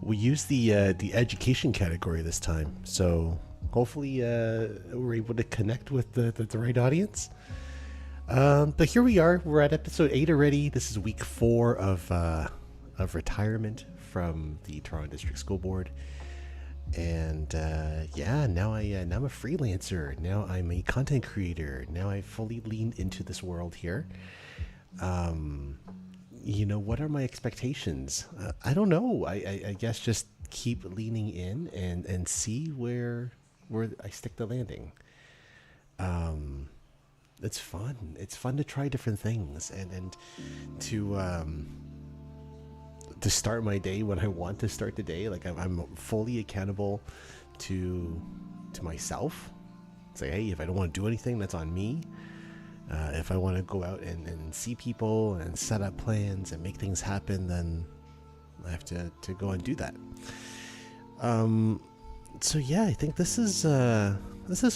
We used the education category this time, so hopefully we're able to connect with the right audience. But here we are. We're at episode 8 already. This is week 4 of retirement from the Toronto District School Board. And yeah, now I'm a freelancer. Now I'm a content creator. Now I fully leaned into this world here. What are my expectations? I don't know. I guess just keep leaning in and see where I stick the landing. It's fun. It's fun to try different things and to start my day when I want to start the day. Like I'm fully accountable to myself. Say, hey, if I don't want to do anything, that's on me. If I want to go out and see people and set up plans and make things happen, then I have to go and do that. So yeah, I think this is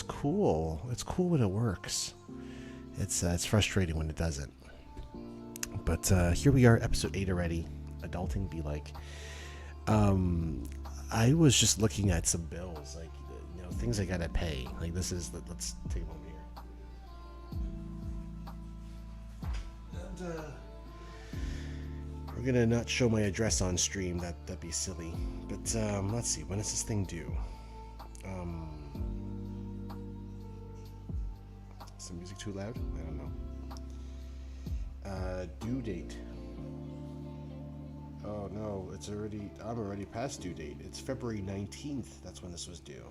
cool. It's cool when it works. It's frustrating when it doesn't. But here we are, episode 8 already. Adulting be like. I was just looking at some bills, like things I gotta pay. Like this is. Let's take a moment here. And we're gonna not show my address on stream. That'd be silly. But let's see. When does this thing due? Is the music too loud? I don't know. Due date. Oh no, I'm already past due date. It's February 19th. That's when this was due.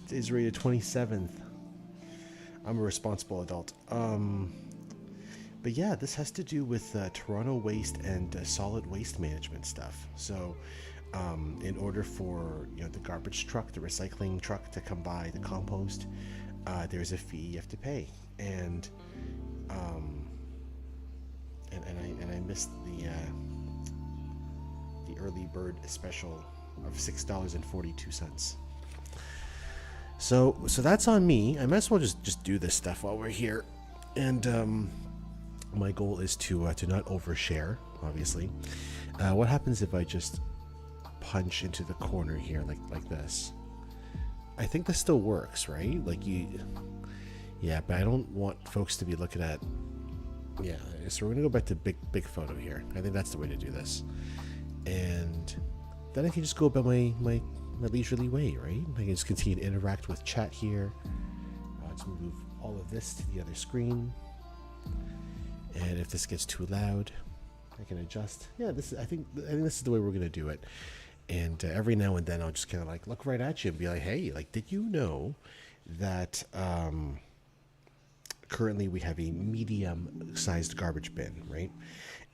Today's rated 27th. I'm a responsible adult. But yeah, this has to do with Toronto waste and solid waste management stuff. So, in order for the garbage truck, the recycling truck to come by, the compost, there's a fee you have to pay, and I missed the early bird special of $6.42. So that's on me. I might as well just do this stuff while we're here, and my goal is to not overshare. Obviously, what happens if I just punch into the corner here like this? I think this still works, right? Yeah, but I don't want folks to be looking at. Yeah, so we're gonna go back to big photo here. I think that's the way to do this, and then I can just go about my leisurely way, right? I can just continue to interact with chat here. Let's move all of this to the other screen, and if this gets too loud, I can adjust. Yeah, I think this is the way we're gonna do it. And every now and then I'll just kind of look right at you and be like, hey, did you know that currently we have a medium-sized garbage bin, right?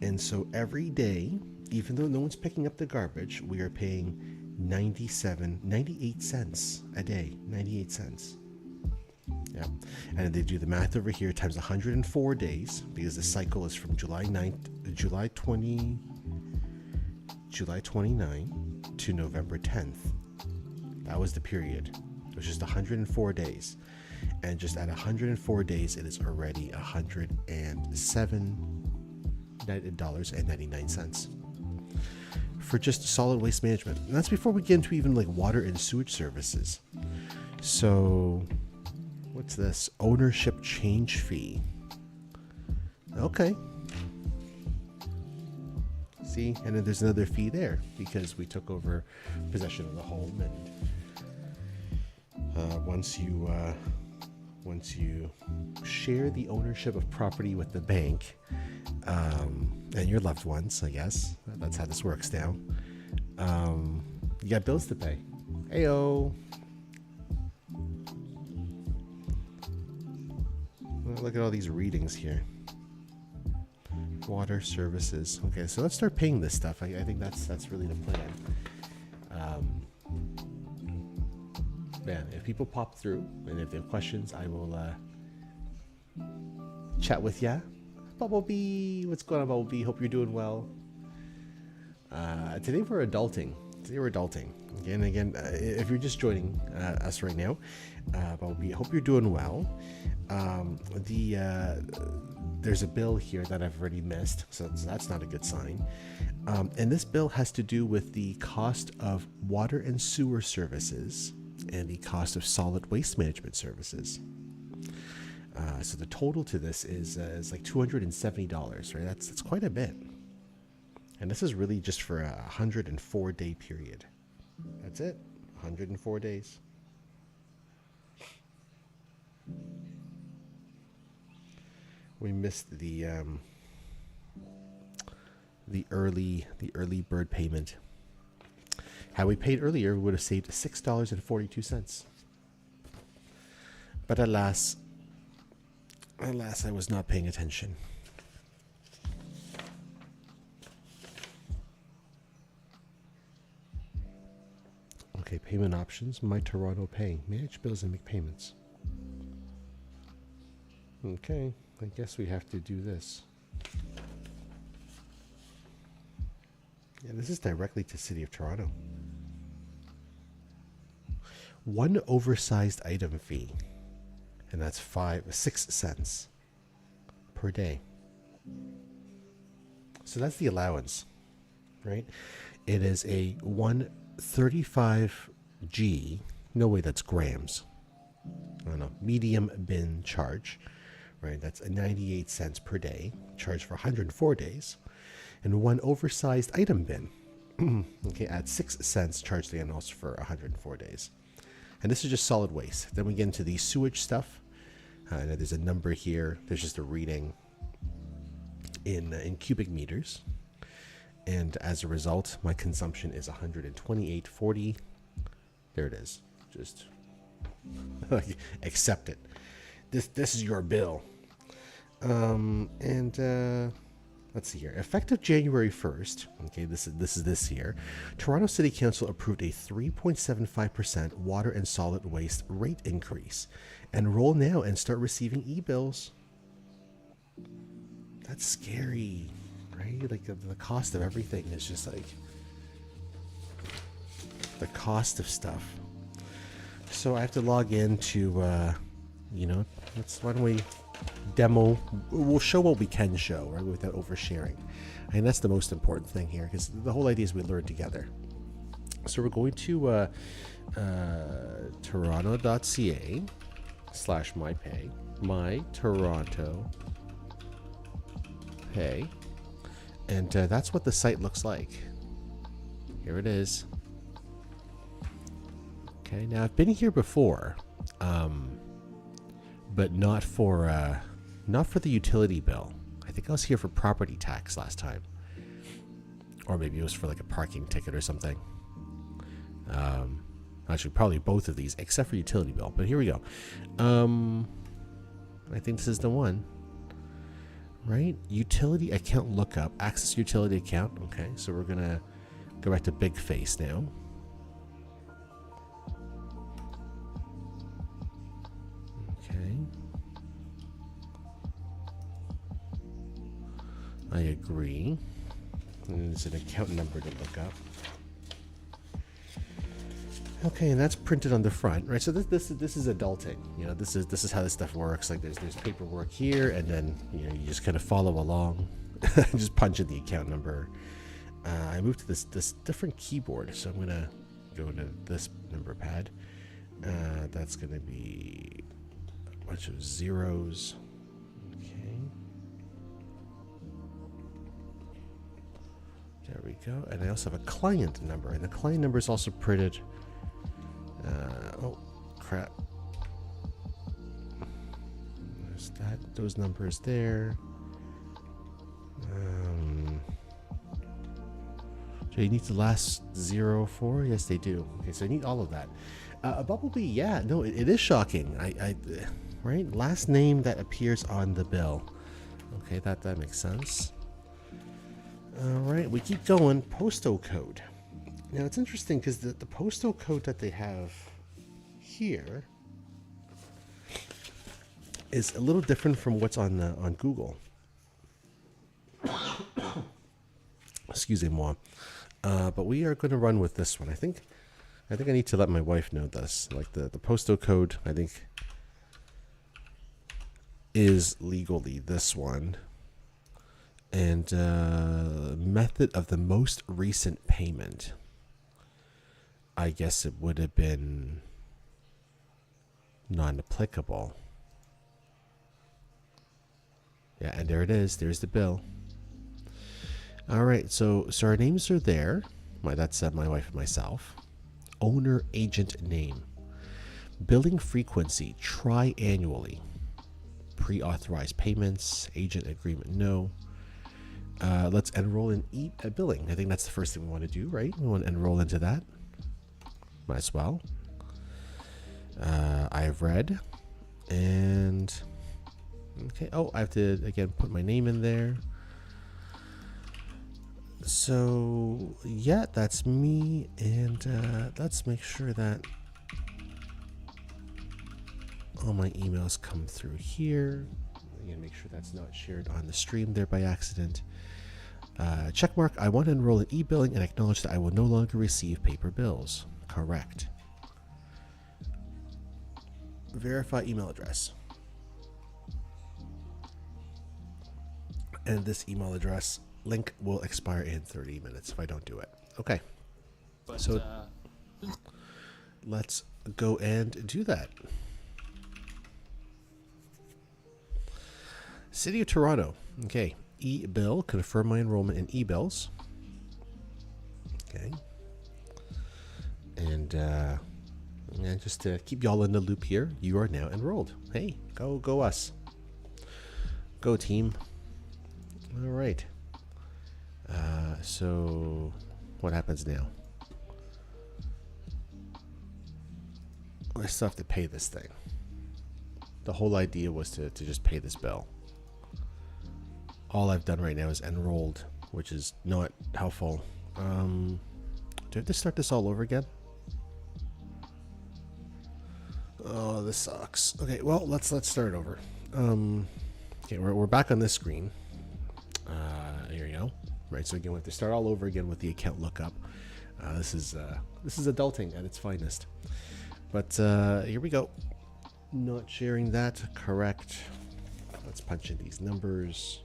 And so every day, even though no one's picking up the garbage, we are paying 98 cents a day. 98 cents. Yeah. And they do the math over here times 104 days, because the cycle is from July 29 to November 10th. That was the period. It was just 104 days. And just at 104 days, it is already $107.99 for just solid waste management. And that's before we get into even water and sewage services. So what's this? Ownership change fee. Okay. See, and then there's another fee there because we took over possession of the home, and once you share the ownership of property with the bank and your loved ones, I guess that's how this works now. You got bills to pay. Heyo. Look at all these readings here. Water services. Okay, so let's start paying this stuff. I think that's really the plan. Man, if people pop through and if they have questions, I will chat with ya. Bumblebee, what's going on, Bumblebee? Hope you're doing well. Today we're adulting. You're adulting. Again, if you're just joining us right now, but we hope you're doing well. There's a bill here that I've already missed, so that's not a good sign. And this bill has to do with the cost of water and sewer services and the cost of solid waste management services. So the total to this is like $270, right? That's quite a bit. And this is really just for a 104-day period. That's it, 104 days. We missed the early bird payment. Had we paid earlier, we would have saved $6.42. But alas, I was not paying attention. Okay, payment options. My Toronto Pay. Manage bills and make payments. Okay, I guess we have to do this. Yeah, this is directly to City of Toronto. One oversized item fee, and that's 6 cents per day. So that's the allowance, right? It is a 135 G, no way, that's grams. I don't know, medium bin charge, right? That's a 98 cents per day, charged for 104 days. And one oversized item bin, okay, at 6 cents, charged again also for 104 days. And this is just solid waste. Then we get into the sewage stuff. And there's a number here. There's just a reading in cubic meters. And as a result, my consumption is 128.40. There it is. Just accept it. This is your bill. Let's see here. Effective January 1st, okay, this is this year, Toronto City Council approved a 3.75% water and solid waste rate increase. Enroll now and start receiving e-bills. That's scary, right? Like the cost of everything is just like the cost of stuff. So I have to log in to, why don't we demo? We'll show what we can show, right, without oversharing. And that's the most important thing here, because the whole idea is we learn together. So we're going to toronto.ca/mypay, my Toronto Pay, and that's what the site looks like. Here it is. Okay, now I've been here before, but not for the utility bill. I think I was here for property tax last time, or maybe it was for like a parking ticket or something. Actually, probably both of these, except for utility bill. But here we go. I think this is the one, right? Utility account lookup, access utility account. Okay, so we're gonna go back to Big Face now. Okay. I agree. And there's an account number to look up. Okay, and that's printed on the front, right? So this is adulting. You know, this is how this stuff works. Like there's paperwork here, and then you just kind of follow along, just punch in the account number. I moved to this different keyboard, so I'm gonna go to this number pad. That's gonna be a bunch of zeros. Okay. There we go. And I also have a client number, and the client number is also printed. Oh, crap. There's those numbers there. Do you need the last 04? Yes, they do. Okay, so I need all of that. A Bumblebee, yeah, no, it is shocking. Right? Last name that appears on the bill. Okay, that makes sense. All right, we keep going. Postal code. Now it's interesting because the postal code that they have here is a little different from what's on Google. Excuse me, moi. But we are going to run with this one. I think I need to let my wife know this. Like the postal code, I think, is legally this one. And method of the most recent payment. I guess it would have been non-applicable. Yeah, and there it is. There's the bill. All right, so our names are there. That's my wife and myself. Owner agent name. Billing frequency tri-annually. Pre-authorized payments. Agent agreement no. Let's enroll in billing. I think that's the first thing we want to do, right? We want to enroll into that. Might as well. I've read. And okay. Oh, I have to again put my name in there. So yeah, that's me. And let's make sure that all my emails come through here. Again, make sure that's not shared on the stream there by accident. Checkmark. I want to enroll in e-billing and acknowledge that I will no longer receive paper bills. Correct. Verify email address. And this email address link will expire in 30 minutes if I don't do it. Okay. But, so let's go and do that. City of Toronto. Okay. E-bill. Confirm my enrollment in e-bills. Okay. And just to keep y'all in the loop here, you are now enrolled. Hey, go us. Go team. All right. So what happens now? I still have to pay this thing. The whole idea was to just pay this bill. All I've done right now is enrolled, which is not helpful. Do I have to start this all over again? Oh, this sucks. Okay, well, let's start over. Okay, we're back on this screen. Here you go. Right, so again, we have to start all over again with the account lookup. This is adulting at its finest. But here we go. Not sharing that. Correct. Let's punch in these numbers.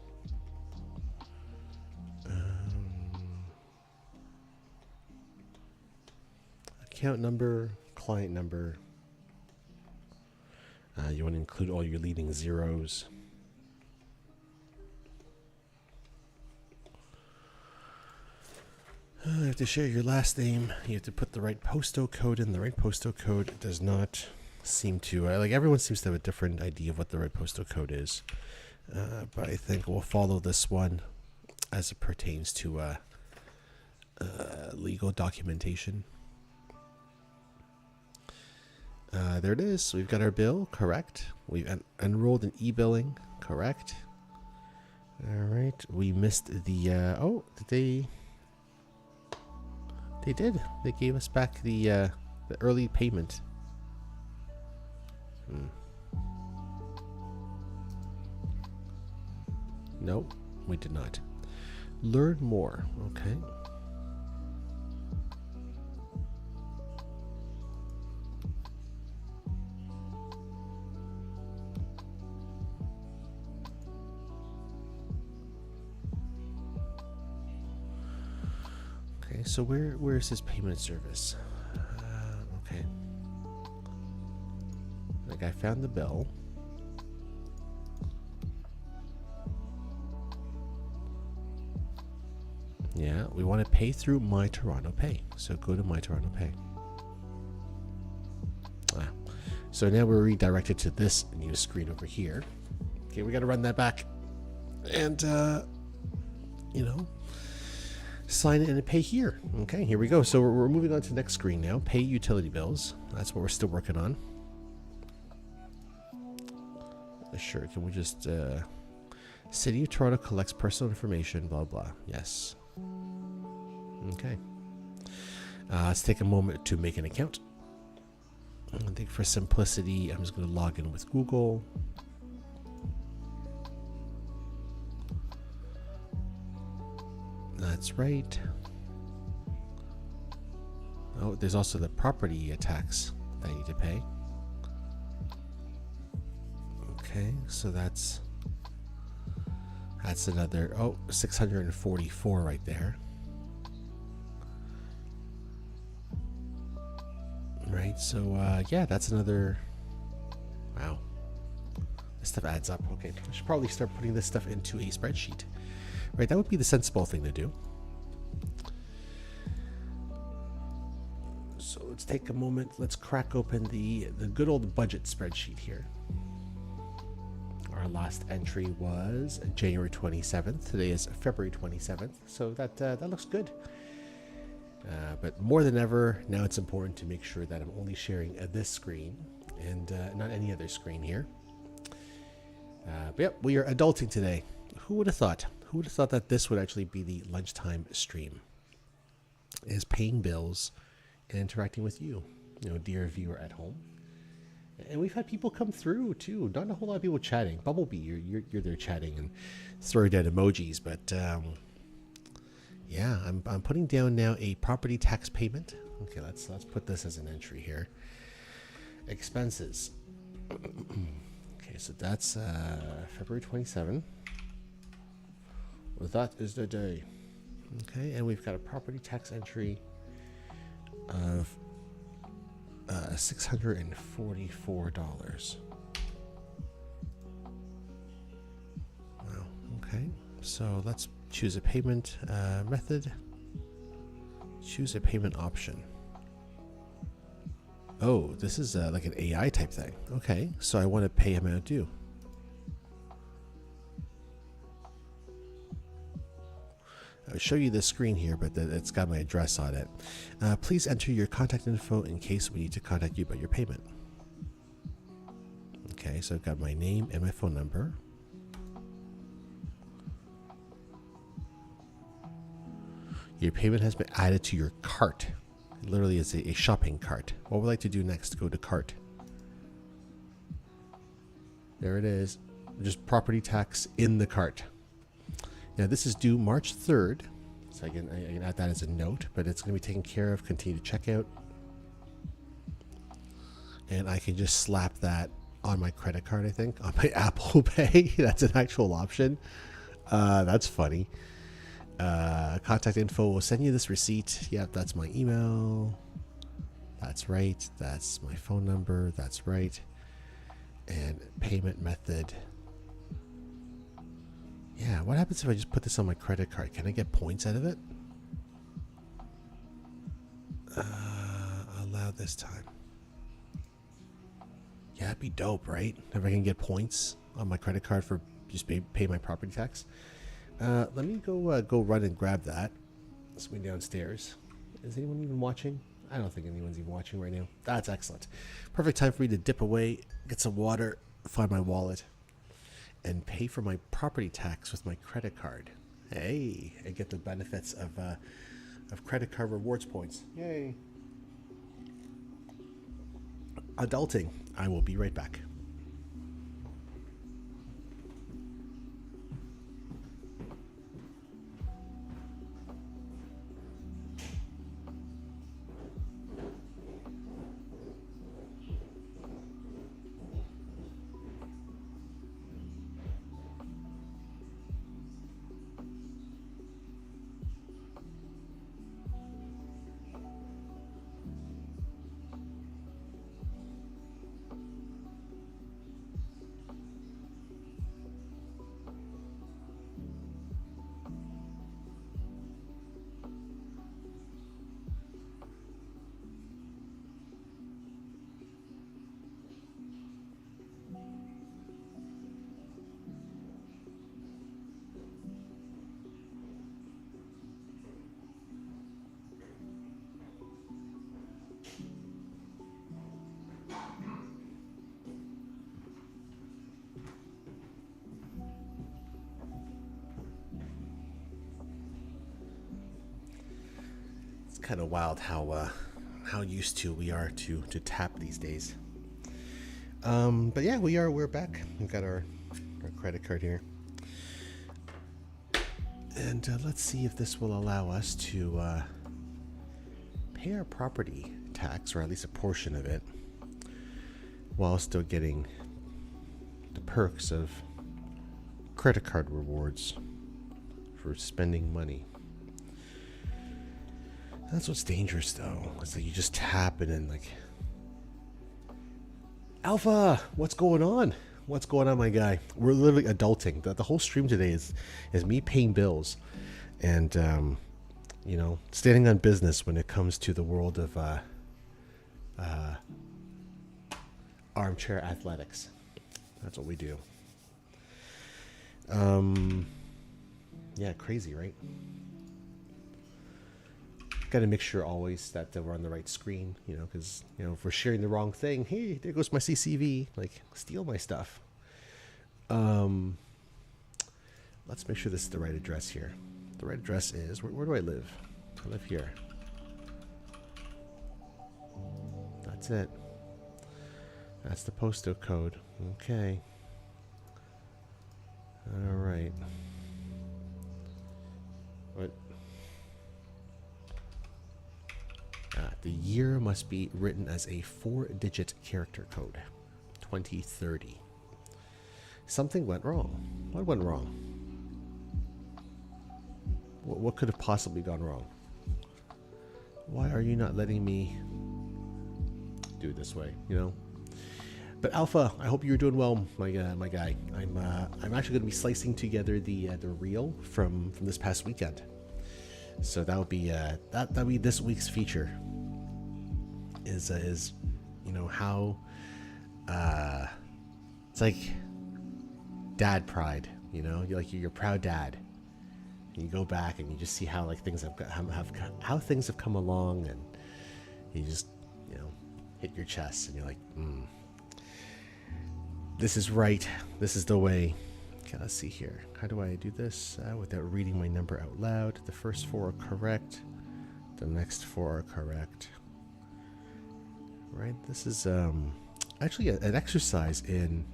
Account number, client number. You want to include all your leading zeros. You have to share your last name. You have to put the right postal code in. The right postal code does not seem to... like everyone seems to have a different idea of what the right postal code is. But I think we'll follow this one as it pertains to legal documentation. There it is. We've got our bill. Correct. We've enrolled in e-billing. Correct. All right. We missed the... oh, did they... They did. They gave us back the early payment. Nope, we did not. Learn more. Okay. Okay, so where is this payment service? Okay. Like I found the bill. Yeah, we want to pay through My Toronto Pay. So go to My Toronto Pay. So now we're redirected to this new screen over here. Okay, we got to run that back. And, you know, sign in and pay here. Okay, here we go. So we're moving on to the next screen now. Pay utility bills. That's what we're still working on. Sure, can we just... City of Toronto collects personal information, blah, blah. Yes. Okay. Let's take a moment to make an account. I think for simplicity, I'm just going to log in with Google. That's right. Oh, there's also the property tax that I need to pay. Okay, so that's another, oh, 644 right there. Right, so yeah, that's another, wow. This stuff adds up. Okay, I should probably start putting this stuff into a spreadsheet. Right, that would be the sensible thing to do. So let's take a moment. Let's crack open the good old budget spreadsheet here. Our last entry was January 27th. Today is February 27th, so that looks good. But more than ever, now it's important to make sure that I'm only sharing this screen and not any other screen here. But yep, we are adulting today. Who would have thought? Who would have thought that this would actually be the lunchtime stream? Is paying bills and interacting with you, dear viewer at home. And we've had people come through too. Not a whole lot of people chatting. Bumblebee, you're there chatting and throwing down emojis. But yeah, I'm putting down now a property tax payment. Okay, let's put this as an entry here. Expenses. Okay, so that's February 27. Well, that is the day. Okay, and we've got a property tax entry of $644. Wow. Okay. So let's choose a payment method. Choose a payment option. Oh, this is like an AI type thing. Okay. So I want to pay amount due. I'll show you the screen here, but it's got my address on it. Please enter your contact info in case we need to contact you about your payment. Okay, so I've got my name and my phone number. Your payment has been added to your cart. It literally is a shopping cart. What would I like to do next? Go to cart. There it is. Just property tax in the cart. Now this is due March 3rd, so I can add that as a note, but it's going to be taken care of. Continue to checkout. And I can just slap that on my credit card, I think, on my Apple Pay. That's an actual option. That's funny. Contact info will send you this receipt. Yep, that's my email. That's right. That's my phone number. That's right. And payment method. Yeah, what happens if I just put this on my credit card? Can I get points out of it? Allow this time. Yeah, that'd be dope, right? If I can get points on my credit card for just pay my property tax. Let me go run and grab that. Swing downstairs. Is anyone even watching? I don't think anyone's even watching right now. That's excellent. Perfect time for me to dip away, get some water, find my wallet, and pay for my property tax with my credit card. Hey, I get the benefits of credit card rewards points. Yay. Adulting. I will be right back. Kind of wild how used to we are to tap these days. But yeah, we're back. We've got our credit card here, and let's see if this will allow us to pay our property tax, or at least a portion of it, while still getting the perks of credit card rewards for spending money. That's what's dangerous, though. It's like you just tap it and like, Alpha, what's going on? What's going on, my guy? We're literally adulting. The whole stream today is me paying bills and you know, standing on business when it comes to the world of armchair athletics. That's what we do. Yeah, crazy, right? Got to make sure always that we're on the right screen, you know, because, you know, if we're sharing the wrong thing, hey, there goes my CCV, like, steal my stuff. Let's make sure this is the right address here. The right address is, where do I live? I live here. That's it. That's the postal code. Okay. All right. What? The year must be written as a 4-digit character code. 2030. Something went wrong. What went wrong? What could have possibly gone wrong? Why are you not letting me do it this way, you know? But Alpha, I hope you're doing well, my guy. I'm actually going to be slicing together the reel from this past weekend. So that'll be that'll be this week's feature. Is you know how it's like dad pride, you know? You're proud dad. And you go back and you just see how like things how things have come along, and you just, you know, hit your chest and you're like, this is right. This is the way. Okay, let's see here. How do I do this without reading my number out loud? The first 4 are correct. The next 4 are correct. Right. This is actually an exercise in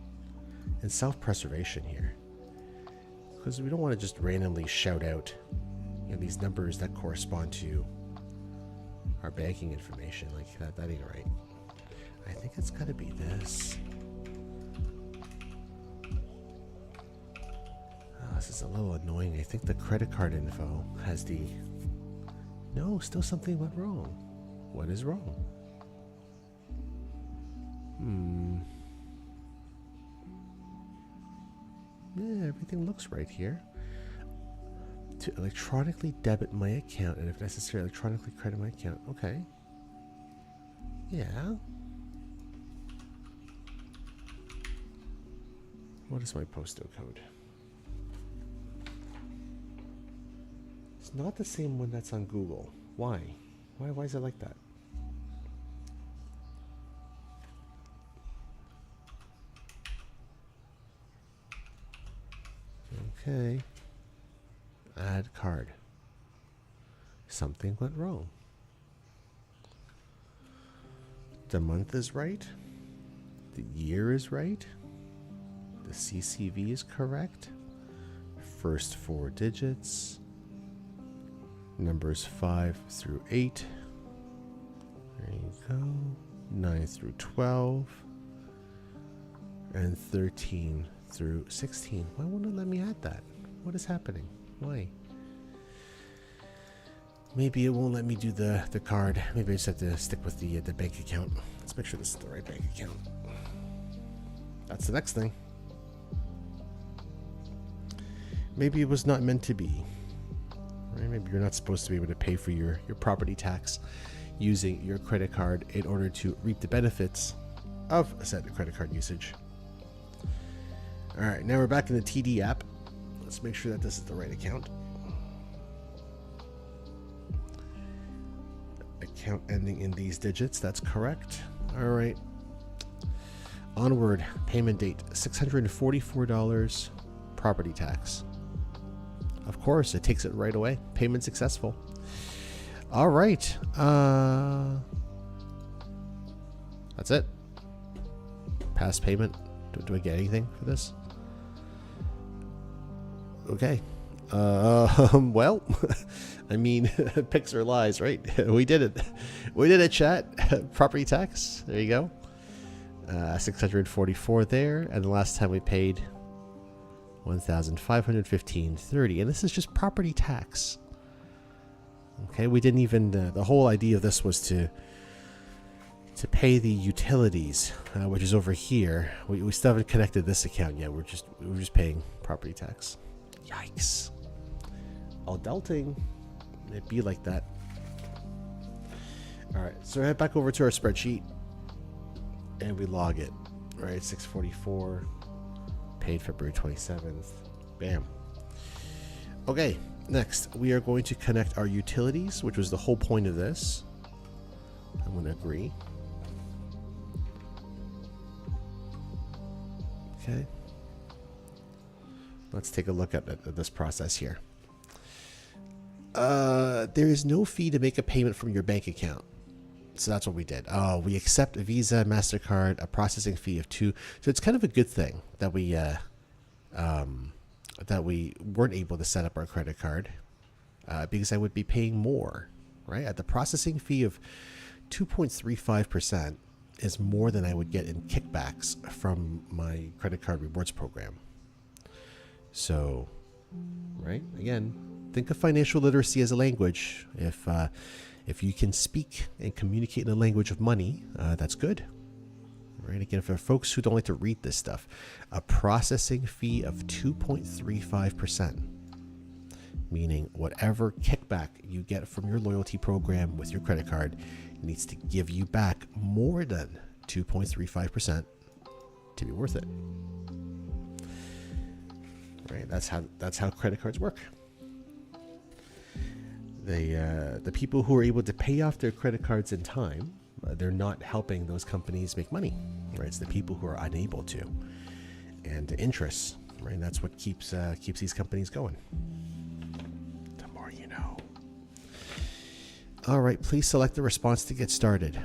self-preservation here, because we don't want to just randomly shout out, you know, these numbers that correspond to our banking information. Like that ain't right. I think it's got to be this. This is a little annoying. I think the credit card info has the... No, still something went wrong. What is wrong? Yeah, everything looks right here. To electronically debit my account, and if necessary, electronically credit my account. Okay. Yeah. What is my postal code? It's not the same one that's on Google. Why? Why is it like that? Okay. Add card. Something went wrong. The month is right. The year is right. The CCV is correct. First 4 digits. Numbers 5 through 8. There you go. 9 through 12. And 13 through 16. Why won't it let me add that? What is happening? Why? Maybe it won't let me do the card. Maybe I just have to stick with the bank account. Let's make sure this is the right bank account. That's the next thing. Maybe it was not meant to be. Right? Maybe you're not supposed to be able to pay for your property tax using your credit card in order to reap the benefits of a set of credit card usage. All right, now we're back in the TD app. Let's make sure that this is the right account. Account ending in these digits. That's correct. All right. Onward. Payment date $644. Property tax. Of course, it takes it right away. Payment successful. All right. That's it. Past payment. Do I get anything for this? Okay. Well, I mean, pics or lies, right? We did it. We did it, chat. Property tax. There you go. 644 there, and the last time we paid 1,515.30, and this is just property tax. Okay, we didn't even. The whole idea of this was to pay the utilities, which is over here. We still haven't connected this account yet. We're just paying property tax. Yikes! Adulting, it be like that. All right, so head back over to our spreadsheet, and we log it. All right, 644, paid February 27th. Bam. Okay, next we are going to connect our utilities, which was the whole point of this. I'm going to agree. Okay. Let's take a look at this process here. There is no fee to make a payment from your bank account. So that's what we did. We accept a Visa, MasterCard, a processing fee of 2. So it's kind of a good thing that we weren't able to set up our credit card because I would be paying more, right? At the processing fee of 2.35% is more than I would get in kickbacks from my credit card rewards program. So, right, again, think of financial literacy as a language. If you can speak and communicate in the language of money, that's good. Right, again, for folks who don't like to read this stuff, a processing fee of 2.35%, meaning whatever kickback you get from your loyalty program with your credit card needs to give you back more than 2.35% to be worth it. Right, that's how credit cards work. The people who are able to pay off their credit cards in time, they're not helping those companies make money. Right, it's the people who are unable to, and the interest. Right, that's what keeps these companies going. The more you know. All right, please select the response to get started.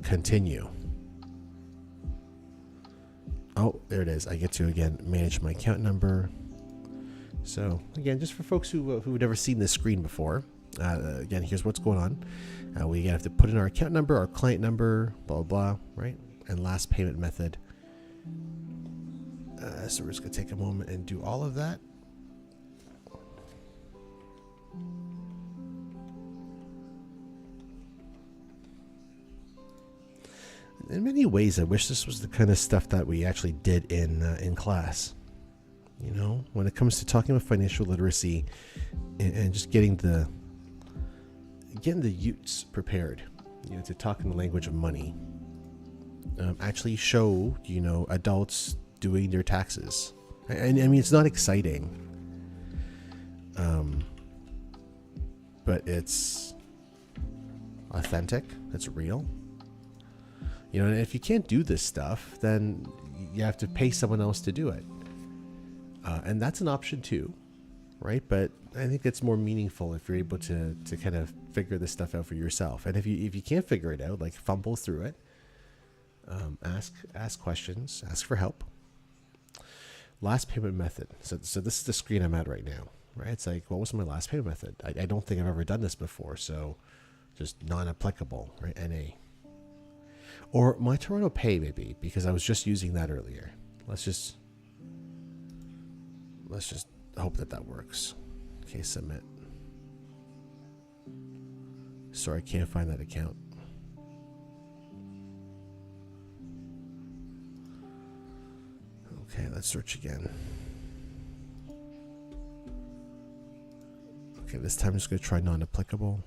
Continue. Oh, there it is. I get to, again, manage my account number. So, again, just for folks who've never seen this screen before, again, here's what's going on. We have to put in our account number, our client number, blah, blah, blah, right? And last payment method. So we're just going to take a moment and do all of that. In many ways, I wish this was the kind of stuff that we actually did in class. You know, when it comes to talking about financial literacy and just getting the youths prepared, you know, to talk in the language of money. Actually show, you know, adults doing their taxes. And I mean, it's not exciting, but it's authentic. It's real. You know, and if you can't do this stuff, then you have to pay someone else to do it. And that's an option too, right? But I think it's more meaningful if you're able to kind of figure this stuff out for yourself. And if you can't figure it out, like fumble through it, ask questions, ask for help. Last payment method. So this is the screen I'm at right now, right? It's like, what was my last payment method? I don't think I've ever done this before, so just non-applicable, right? NA. Or my Toronto Pay, maybe, because I was just using that earlier. Let's just hope that works. Okay, submit. Sorry, I can't find that account. Okay, let's search again. Okay, this time I'm just going to try non-applicable.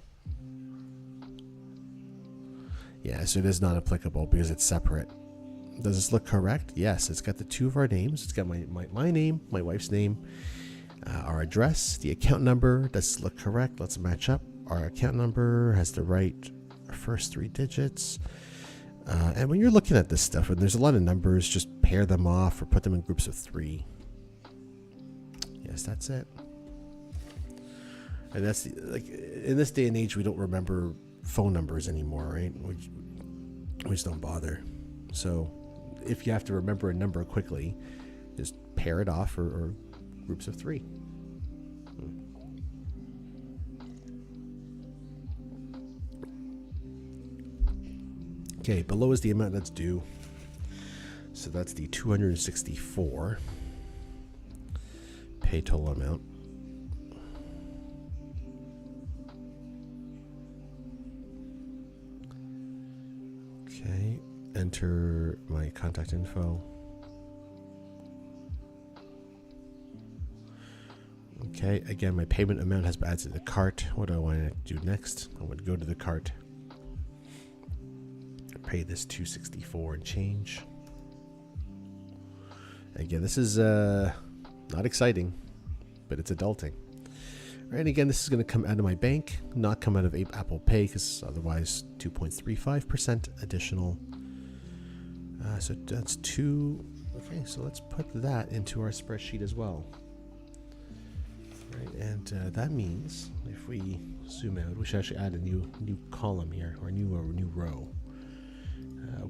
Yeah, so it is not applicable because it's separate. Does this look correct? Yes, it's got the two of our names. It's got my name, my wife's name, our address, the account number. Does this look correct? Let's match up. Our account number has the right first 3 digits. And when you're looking at this stuff, and there's a lot of numbers, just pair them off or put them in groups of 3. Yes, that's it. And that's like in this day and age, we don't remember phone numbers anymore, right? We just don't bother. So if you have to remember a number quickly, just pair it off or groups of 3. Okay, below is the amount that's due. So that's the 264 pay total amount. Okay, enter my contact info. Okay, again, my payment amount has been added to the cart. What do I want to do next? I want to go to the cart, pay this 264 and change. Again, this is not exciting, but it's adulting. All right, again, this is going to come out of my bank, not come out of Apple Pay, because otherwise 2.35% additional. So that's two. Okay, so let's put that into our spreadsheet as well. Right, and that means if we zoom out, we should actually add a new column here, or a new row.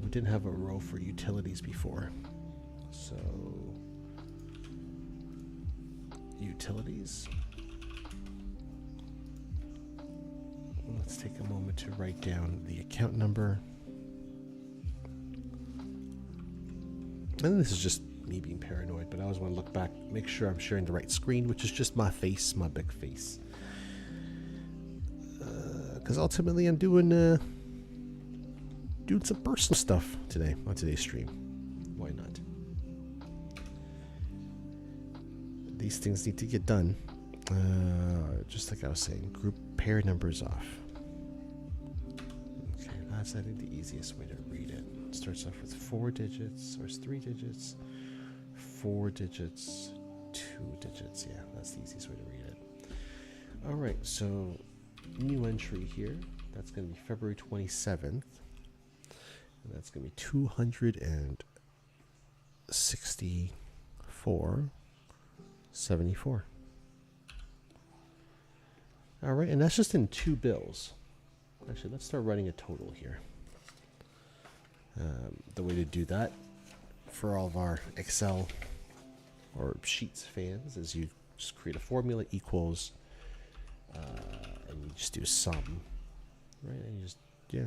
We didn't have a row for utilities before, so utilities. Let's take a moment to write down the account number. And this is just me being paranoid, but I always want to look back, make sure I'm sharing the right screen, which is just my face, my big face. Because ultimately I'm doing some personal stuff today on today's stream. Why not? These things need to get done. Just like I was saying, group pair numbers off. Okay, that's I think the easiest way to read it. It starts off with 4 digits, or it's 3 digits, 4 digits, 2 digits. Yeah, that's the easiest way to read it. All right, so new entry here. That's going to be February 27th. And that's going to be 264.74. All right, and that's just in 2 bills. Actually, let's start writing a total here. The way to do that for all of our Excel or Sheets fans is you just create a formula equals, and you just do sum, right? And you just, yeah.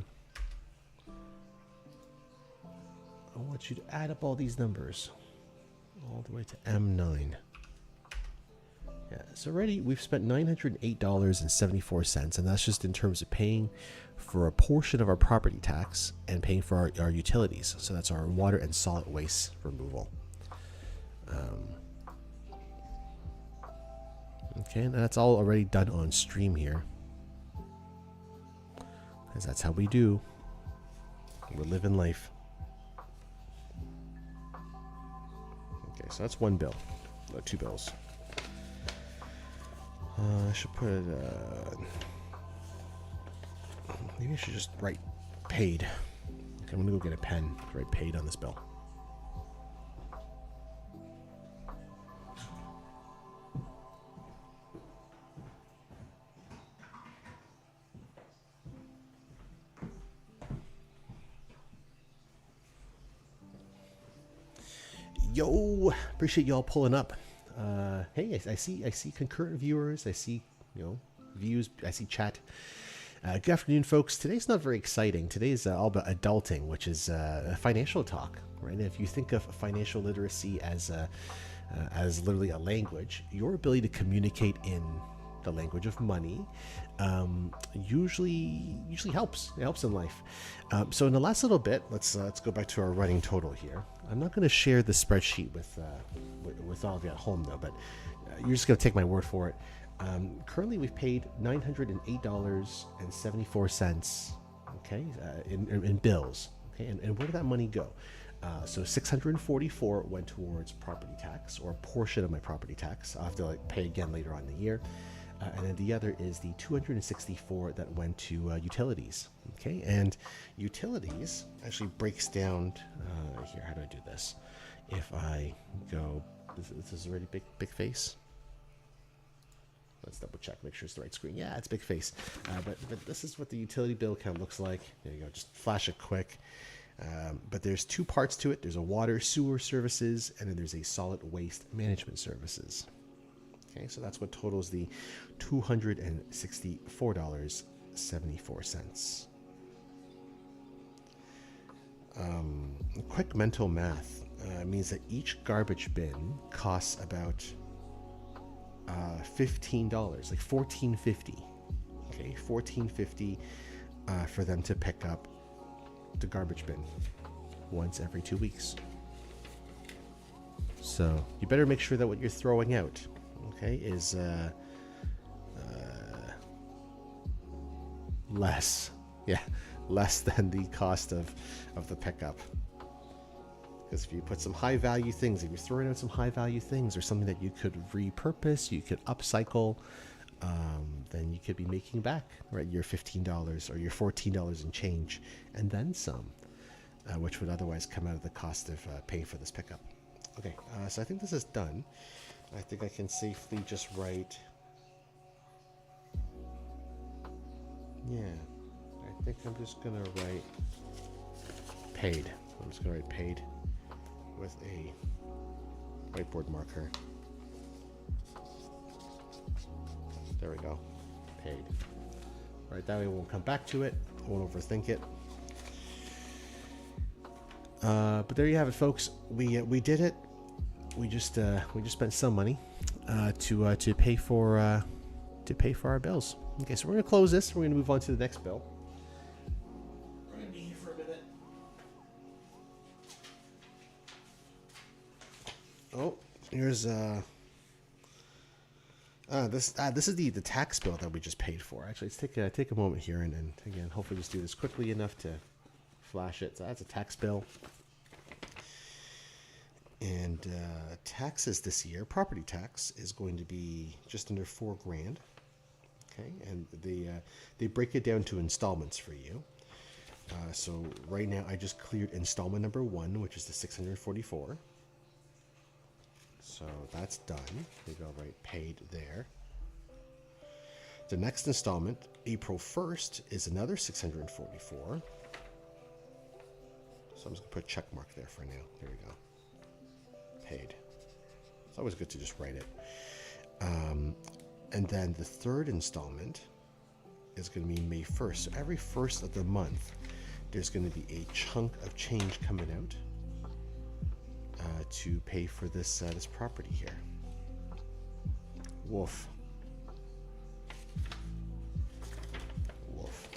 I want you to add up all these numbers all the way to M9. Yeah, so already we've spent $908.74, and that's just in terms of paying for a portion of our property tax and paying for our utilities. So that's our water and solid waste removal. Okay, and that's all already done on stream here, because that's how we do. We're living life. Okay, so that's 1 bill. 2 bills. I should put maybe I should just write paid. Okay, I'm gonna go get a pen to write paid on this bill. Yo, appreciate y'all pulling up. Hey, I see concurrent viewers. I see, views. I see chat. Good afternoon, folks. Today's not very exciting. Today's all about adulting, which is financial talk, right? And if you think of financial literacy as literally a language, your ability to communicate in the language of money usually helps. It helps in life. So in the last little bit, let's go back to our running total here. I'm not going to share the spreadsheet with all of you at home though, but you're just going to take my word for it. Currently, we've paid $908.74. Okay, in bills. Okay, and where did that money go? So 644 went towards property tax, or a portion of my property tax. I'll have to pay again later on in the year. And then the other is the 264 that went to utilities. Okay, and utilities actually breaks down here. How do I do this? If I go, this is already big face. Let's double check, make sure it's the right screen. Yeah, it's big face. But this is what the utility bill account looks like. There you go. Just flash it quick. But there's 2 parts to it. There's a water sewer services, and then there's a solid waste management services. Okay, so that's what totals the $264.74. Quick mental math means that each garbage bin costs about $15, like $14.50. Okay, $14.50 for them to pick up the garbage bin once every 2 weeks. So you better make sure that what you're throwing out, okay, is less, yeah, less than the cost of the pickup. Because if you put some high value things, if you're throwing out some high value things or something that you could repurpose, you could upcycle, then you could be making back, right, your $15 or your $14 and change, and then some, which would otherwise come out of the cost of paying for this pickup. Okay, so I think this is done. I think I can safely just write, yeah, I think I'm just gonna write paid. I'm just gonna write paid with a whiteboard marker. There we go, paid. All right, that way we won't come back to it, I won't overthink it. But there you have it, folks. We did it. We just spent some money to pay for our bills. Okay, so we're gonna close this. We're gonna move on to the next bill. We're gonna be here for a minute. Oh, here's this is the tax bill that we just paid for. Actually, let's take a moment here and again, hopefully just do this quickly enough to flash it. So that's a tax bill. And taxes this year, property tax is going to be just under $4,000. Okay, and they break it down to installments for you. So right now I just cleared installment number 1, which is the $644. So that's done. Maybe I'll write paid there. The next installment, April 1st, is another $644. So I'm just gonna put a check mark there for now. There we go. Paid. It's always good to just write it. And then the third installment is going to be May 1st. So every first of the month, there's going to be a chunk of change coming out to pay for this this property here. Woof. Woof.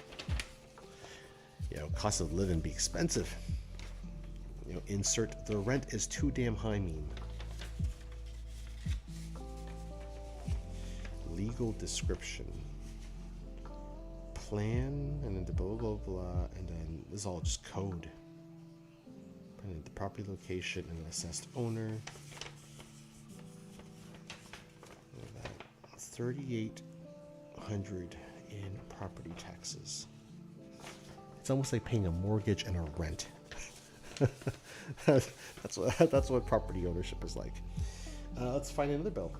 You know, cost of living be expensive. You know, insert the rent is too damn high meme. Legal description. Plan, and then the blah blah blah, and then this is all just code. And then the property location and assessed owner. 3,800 in property taxes. It's almost like paying a mortgage and a rent. That's what property ownership is like. Let's find another bill.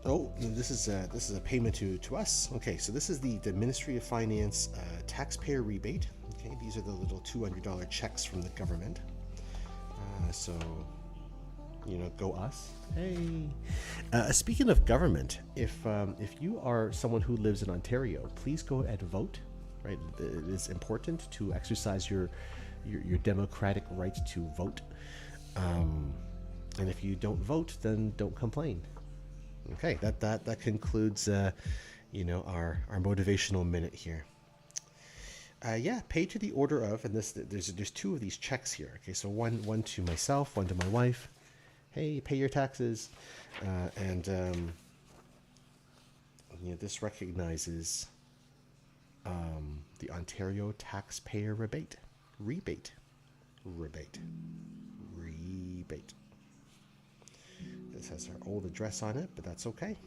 Oh, this is a payment to us. Okay, so this is the Ministry of Finance taxpayer rebate. Okay, these are the little $200 checks from the government. So, you know, go us. Hey. Speaking of government, if you are someone who lives in Ontario, please go and vote. Right, it is important to exercise your democratic right to vote. And if you don't vote, then don't complain. Okay, that concludes you know, our motivational minute here. Yeah, pay to the order of, and there's 2 of these checks here. Okay, so one to myself, one to my wife. Hey, pay your taxes, and you know, this recognizes the Ontario taxpayer rebate. This has our old address on it, but that's okay.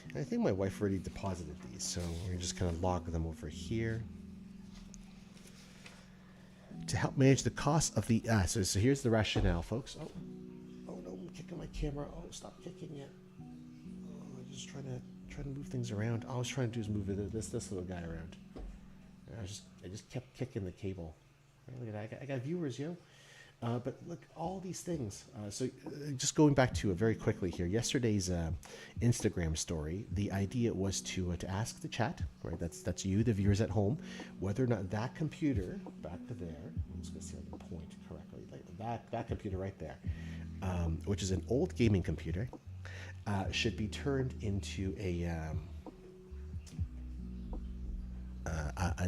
And I think my wife already deposited these, so we're just going to log them over here. To help manage the cost of the... So here's the rationale, folks. Oh no, I'm kicking my camera. Oh, stop kicking it. Oh, I'm just trying to move things around. All I was trying to do is move this little guy around. I just kept kicking the cable. Right, look at that. I got viewers, yo. But look, all these things. Just going back to very quickly here, yesterday's Instagram story. The idea was to ask the chat, right? That's you, the viewers at home, whether or not that computer back to there. I'm just gonna see if I can point correctly. Like that computer right there, which is an old gaming computer, should be turned into a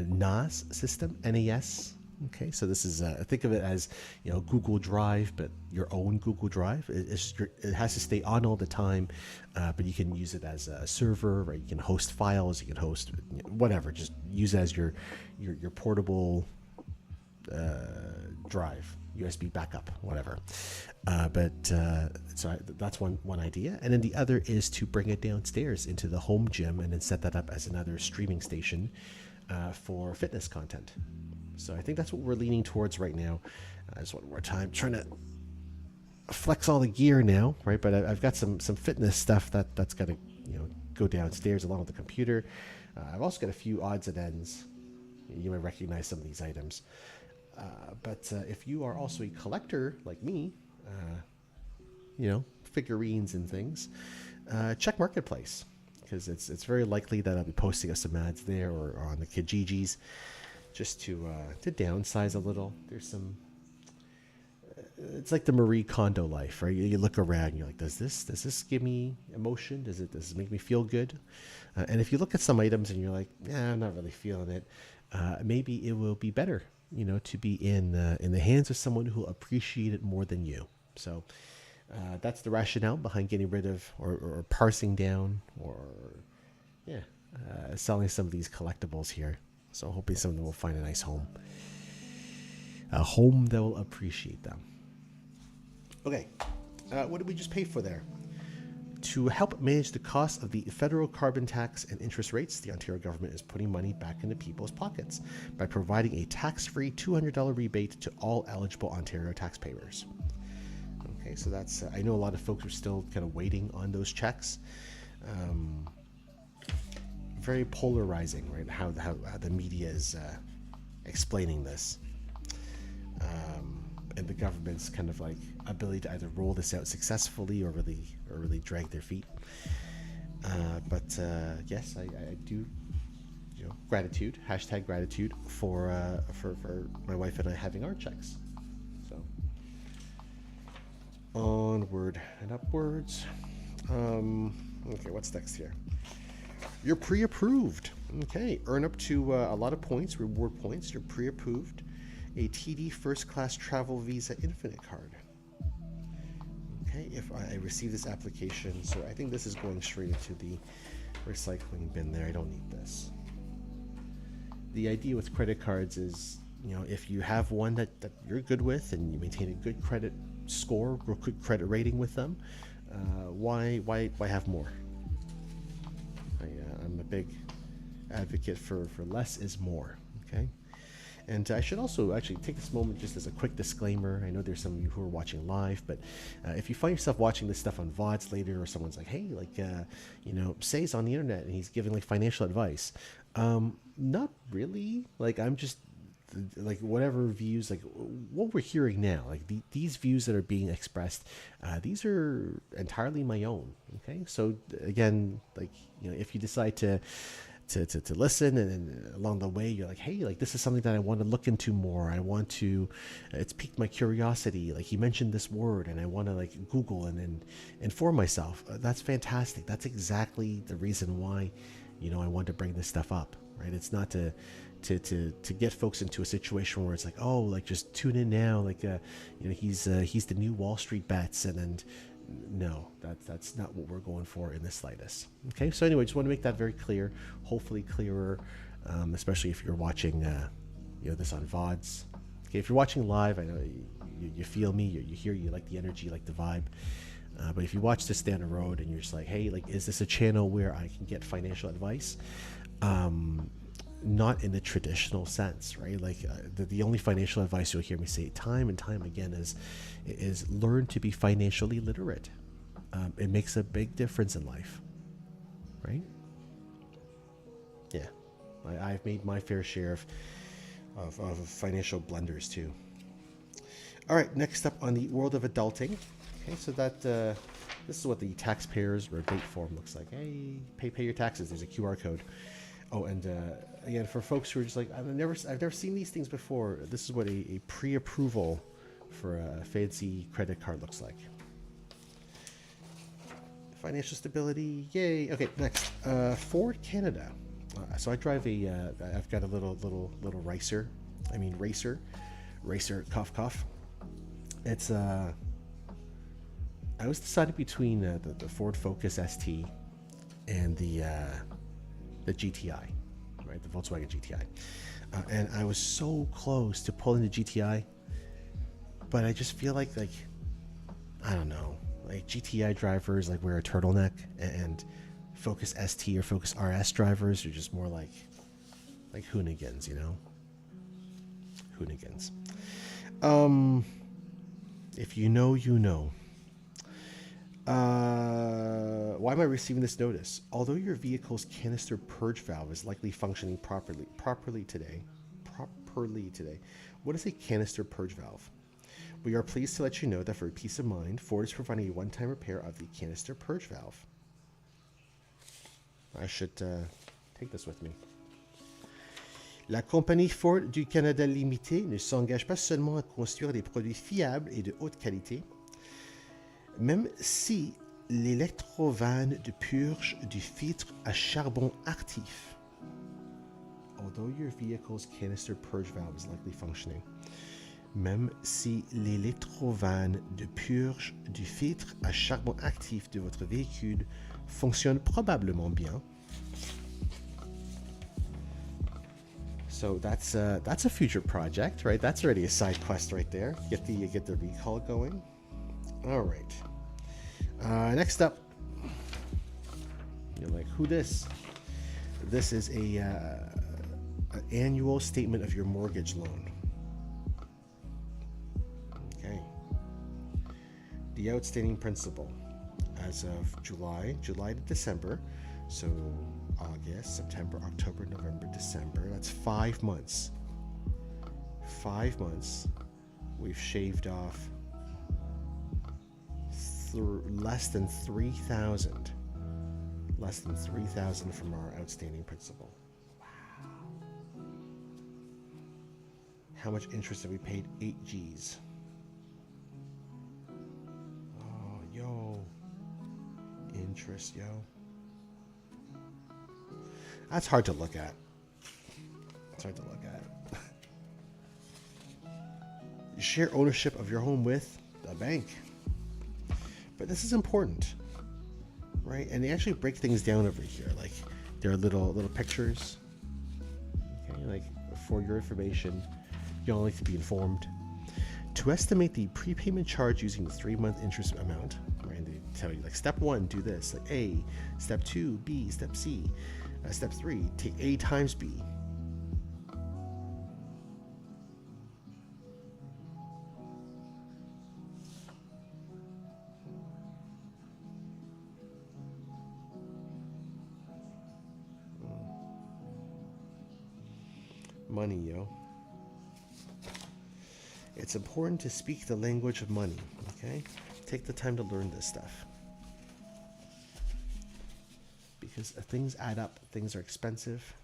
NAS system, NAS. Okay, so this is think of it as Google Drive, but your own Google Drive. It has to stay on all the time, but you can use it as a server, right? You can host files, you can host whatever. Just use it as your portable drive, USB backup, whatever. So that's one idea, and then the other is to bring it downstairs into the home gym and then set that up as another streaming station for fitness content. So I think that's what we're leaning towards right now. Just one more time, trying to flex all the gear now, right? But I've got some fitness stuff that's got to go downstairs along with the computer. I've also got a few odds and ends. You may recognize some of these items. But if you are also a collector like me, figurines and things, check Marketplace, because it's very likely that I'll be posting us some ads there or on the Kijijis, just to downsize a little. There's some. It's like the Marie Kondo life, right? You look around, you're like, does this give me emotion? Does it make me feel good? And if you look at some items and you're like, yeah, I'm not really feeling it, maybe it will be better, to be in the hands of someone who will appreciate it more than you. So that's the rationale behind getting rid of or parsing down or selling some of these collectibles here. So hoping some of them will find a nice home. A home that will appreciate them. Okay, what did we just pay for there? To help manage the cost of the federal carbon tax and interest rates, the Ontario government is putting money back into people's pockets by providing a tax-free $200 rebate to all eligible Ontario taxpayers. Okay, so that's, I know a lot of folks are still kind of waiting on those checks. Very polarizing, right? How the media is explaining this, and the government's kind of like ability to either roll this out successfully or really drag their feet. But yes, I do, gratitude, #gratitude for my wife and I having our checks. So onward and upwards. Okay, what's next here? You're pre-approved. Okay, earn up to a lot of points, reward points. You're pre-approved. A TD First Class Travel Visa Infinite card. Okay, if I receive this application, so I think this is going straight into the recycling bin there. I don't need this. The idea with credit cards is, if you have one that you're good with and you maintain a good credit score or good credit rating with them, why have more? I'm a big advocate for less is more. Okay. And I should also actually take this moment just as a quick disclaimer. I know there's some of you who are watching live, but if you find yourself watching this stuff on VODs later, or someone's like, hey, Say's on the internet and he's giving financial advice. Not really. I'm just whatever views, what we're hearing now, these views that are being expressed, these are entirely my own. Okay. So again, if you decide to listen and along the way you're like, hey, this is something that I want to look into more. I want to, it's piqued my curiosity. He mentioned this word and I want to Google and then inform myself. That's fantastic. That's exactly the reason why, I want to bring this stuff up, right? It's not to get folks into a situation where it's just tune in now. He's the new Wall Street bets. And then, no, that's not what we're going for in the slightest. Okay, so anyway, just want to make that very clear, hopefully clearer, especially if you're watching this on VODs. Okay, if you're watching live, I know you feel me, you hear, you like the energy, you like the vibe. But if you watch this down the road and you're just like, hey, is this a channel where I can get financial advice? Not in the traditional sense, right? The only financial advice you'll hear me say time and time again is learn to be financially literate. It makes a big difference in life, right? Yeah, I've made my fair share of financial blunders too. All right, next up on the world of adulting. Okay, so that this is what the taxpayers rebate form looks like. Hey, pay your taxes. There's a QR code. Oh, and again, for folks who are just like, I've never seen these things before. This is what a pre-approval for a fancy credit card looks like. Financial stability, yay. Okay, next, Ford Canada. So I drive I've got a little racer. Racer, cough, cough. It's I was deciding between the Ford Focus ST and the GTI, right? The Volkswagen GTI, and I was so close to pulling the GTI, but I just feel like I don't know, like GTI drivers like wear a turtleneck, and Focus ST or Focus RS drivers are just more like hoonigans, you know? Hoonigans. If you know, you know. Why am I receiving this notice? Although your vehicle's canister purge valve is likely functioning properly today. What is a canister purge valve? We are pleased to let you know that for peace of mind, Ford is providing a one-time repair of the canister purge valve. I should take this with me. La compagnie Ford du Canada Limitée ne s'engage pas seulement à construire des produits fiables et de haute qualité, même si l'électrovanne de purge du filtre à charbon actif. Although your vehicle's canister purge valve is likely functioning, même si l'électrovanne de purge du filtre à charbon actif de votre véhicule fonctionne probablement bien. So that's a future project, right? That's already a side quest right there. Get the recall going. All right. Next up, you're like, who this? This is an annual statement of your mortgage loan. Okay. The outstanding principal as of July to December. So August, September, October, November, December. That's 5 months. 5 months. We've shaved off less than 3,000. Less than 3,000 from our outstanding principal. Wow. How much interest have we paid? 8 G's. Oh, yo. Interest, yo. That's hard to look at. It's hard to look at. You share ownership of your home with the bank. But this is important, right? And they actually break things down over here. Like there are little pictures. Okay, like for your information, you all like to be informed. To estimate the prepayment charge using the 3-month interest amount, right? And they tell you like step 1, do this, like A, step 2, B, step C. Step 3, take A times B. Money, yo. It's important to speak the language of money, okay? Take the time to learn this stuff. Because things add up, things are expensive,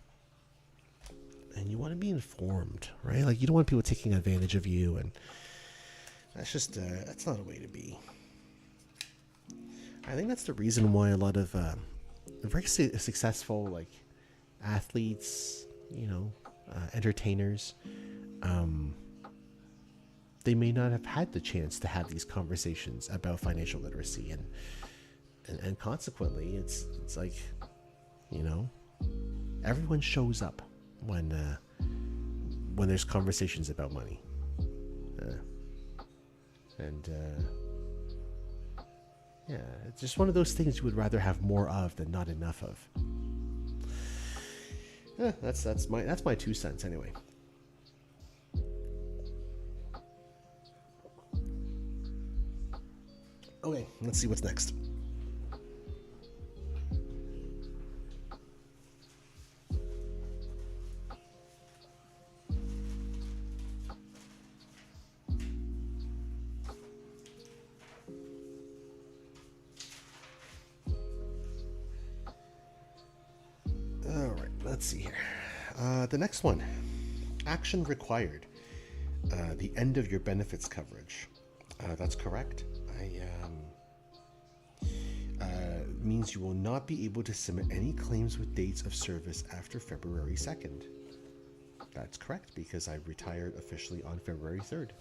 and you want to be informed, right? Like you don't want people taking advantage of you, and that's not a way to be. I think that's the reason why a lot of very successful like athletes, you know, entertainers, they may not have had the chance to have these conversations about financial literacy, and consequently, it's like, you know, everyone shows up when there's conversations about money, yeah, it's just one of those things you would rather have more of than not enough of. That's my 2 cents anyway. Okay, let's see what's next. let's see here. The next one, action required. The end of your benefits coverage. That's correct. Means you will not be able to submit any claims with dates of service after February 2nd. That's correct, because I retired officially on February 3rd.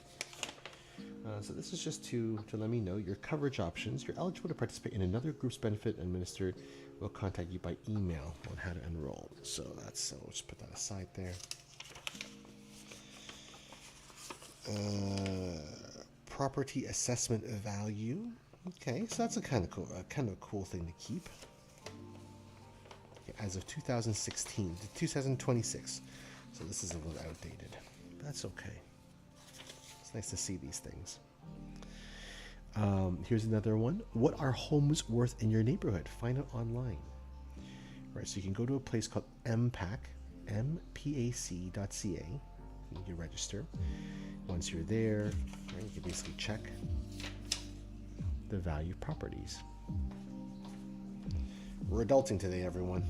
So this is just to let me know your coverage options. You're eligible to participate in another group's benefit administered. Will contact you by email on how to enroll. So we'll just put that aside there. Property assessment value. Okay, so that's a kind of cool thing to keep. Okay, as of 2016 to 2026, so this is a little outdated. That's okay. It's nice to see these things. Here's another one. What are homes worth in your neighborhood? Find it online. Right, so you can go to a place called MPAC, mpac.ca. You can register. Once you're there, right, you can basically check the value of properties. We're adulting today, everyone.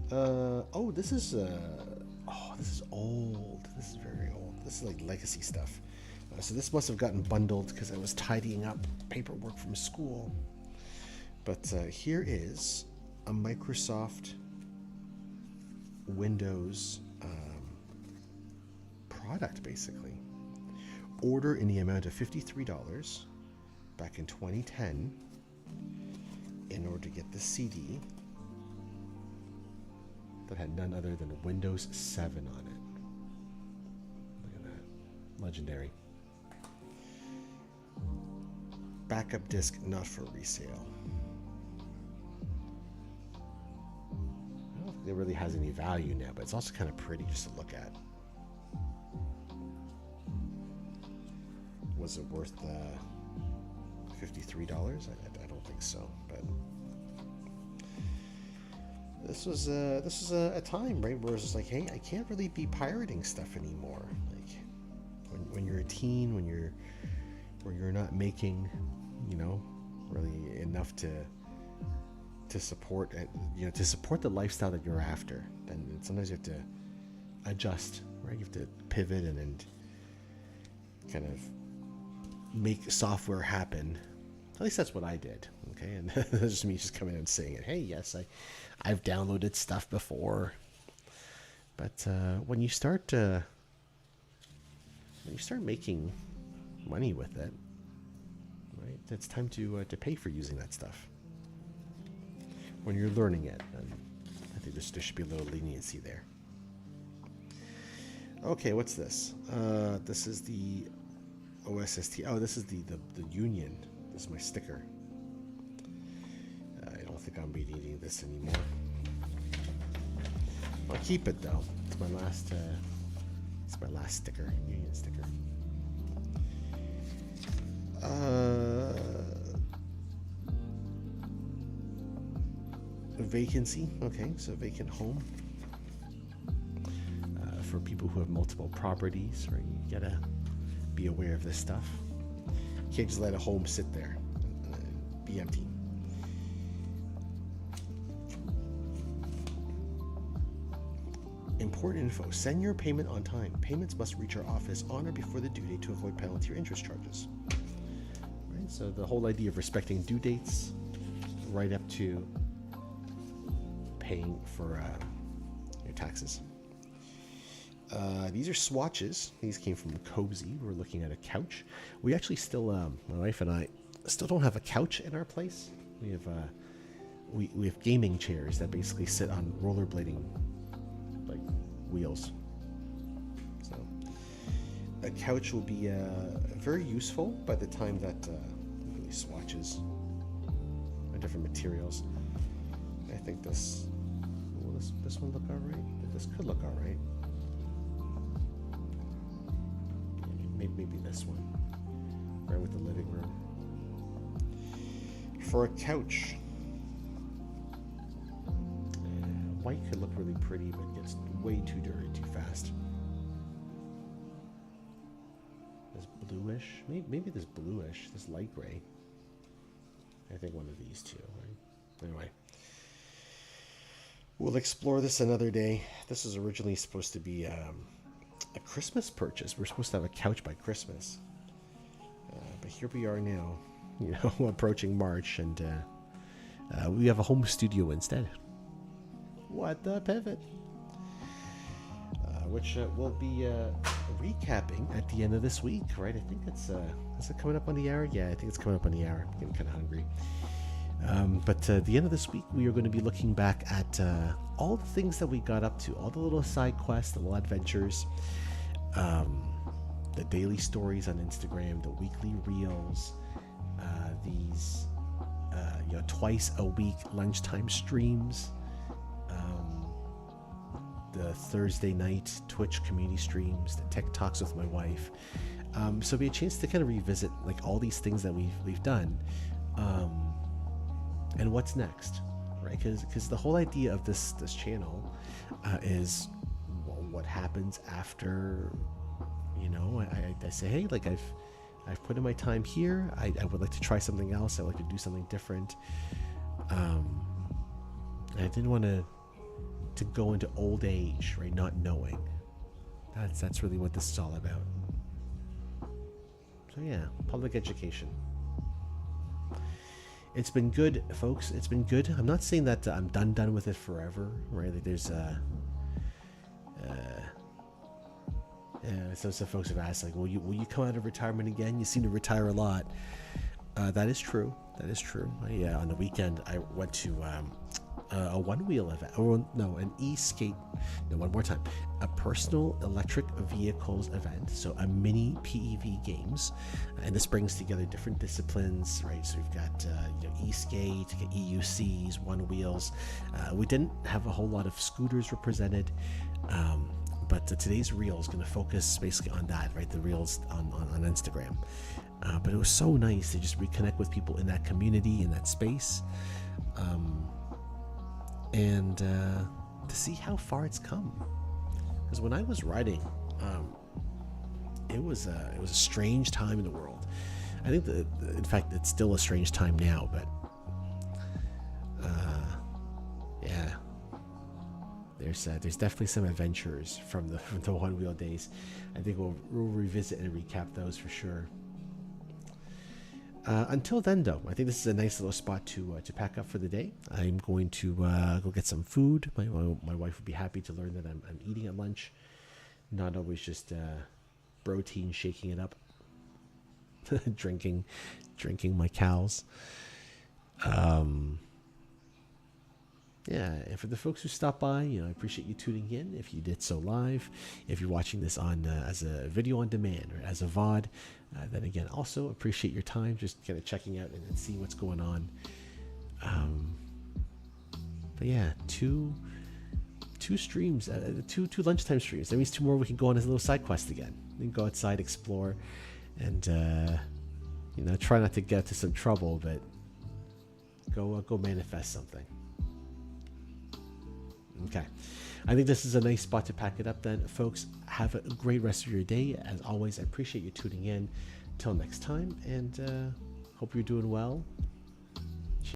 This is old. This is very old. This is like legacy stuff. So this must have gotten bundled because I was tidying up paperwork from school. But here is a Microsoft Windows product, basically. Order in the amount of $53 back in 2010 in order to get the CD that had none other than Windows 7 on it. Look at that. Legendary. Backup disc not for resale. I don't think it really has any value now, but it's also kind of pretty just to look at. Was it worth $53? I don't think so, but this was a time, right, where it's just like, hey, I can't really be pirating stuff anymore. Like when you're a teen, when you're not making, really enough to support to support the lifestyle that you're after, then sometimes you have to adjust, right? You have to pivot and kind of make software happen. At least that's what I did. Okay, and that's just me just coming in and saying it. Hey, yes, I've downloaded stuff before, but when you start making money with it, right? It's time to pay for using that stuff. When you're learning it, and I think there should be a little leniency there. Okay, what's this? This is the OSST. Oh, this is the Union. This is my sticker. I don't think I'm needing this anymore. I'll keep it though. It's my last. It's my last sticker. Union sticker. Vacancy. Okay, so vacant home. For people who have multiple properties, right? You gotta be aware of this stuff. You can't just let a home sit there and be empty. Important info. Send your payment on time. Payments must reach our office on or before the due date to avoid penalty or interest charges. Right? So the whole idea of respecting due dates right up to paying for your taxes. These are swatches. These came from Cozy. We're looking at a couch. We actually still, my wife and I, still don't have a couch in our place. We have we have gaming chairs that basically sit on rollerblading like wheels. So a couch will be very useful by the time that these swatches are different materials. I think this one look all right. This could look all right. Maybe this one, right with the living room. For a couch, white could look really pretty, but gets way too dirty too fast. This bluish, maybe this bluish, this light gray. I think one of these two, right? Anyway. We'll explore this another day. This was originally supposed to be a Christmas purchase. We're supposed to have a couch by Christmas. But here we are now, approaching March, and we have a home studio instead. What the pivot? Which we'll be recapping at the end of this week, right? I think it's is it coming up on the hour? Yeah, I think it's coming up on the hour. I'm getting kind of hungry. But at the end of this week, we are going to be looking back at all the things that we got up to, all the little side quests, the little adventures, the daily stories on Instagram, the weekly reels, these twice a week lunchtime streams, the Thursday night Twitch community streams, the tech talks with my wife. So it'll be a chance to kind of revisit like all these things that we've done, and what's next, right? Because the whole idea of this channel is what happens after. I say, hey, like I've put in my time here. I would like to try something else. I would like to do something different. I didn't want to go into old age, right? Not knowing. That's really what this is all about. So yeah, public education. It's been good, folks. It's been good. I'm not saying that I'm done with it forever, right? Like there's some folks have asked, like, will you come out of retirement again? You seem to retire a lot. That is true. That is true. On the weekend I went to a one-wheel event, an e-skate. No, one more time. A personal electric vehicles event. So a mini PEV games, and this brings together different disciplines, right? So we've got e-skate, EUCs, one wheels. We didn't have a whole lot of scooters represented, but today's reel is going to focus basically on that, right? The reels on Instagram. But it was so nice to just reconnect with people in that community, in that space. And to see how far it's come. Because when I was riding, it was a strange time in the world. I think in fact, it's still a strange time now. But yeah, there's definitely some adventures from the one wheel days. I think we'll revisit and recap those for sure. Until then, though, I think this is a nice little spot to pack up for the day. I'm going to go get some food. My wife would be happy to learn that I'm eating at lunch, not always just protein shaking it up, drinking my cows. Yeah, and for the folks who stopped by, I appreciate you tuning in. If you did so live, if you're watching this on as a video on demand or as a VOD, then again, also appreciate your time, just kind of checking out and seeing what's going on. But yeah, two streams, two lunchtime streams. That means two more we can go on as a little side quest again. We can go outside, explore, and try not to get into some trouble, but go manifest something. Okay, I think this is a nice spot to pack it up then. Folks, have a great rest of your day. As always, I appreciate you tuning in. Till next time, and hope you're doing well.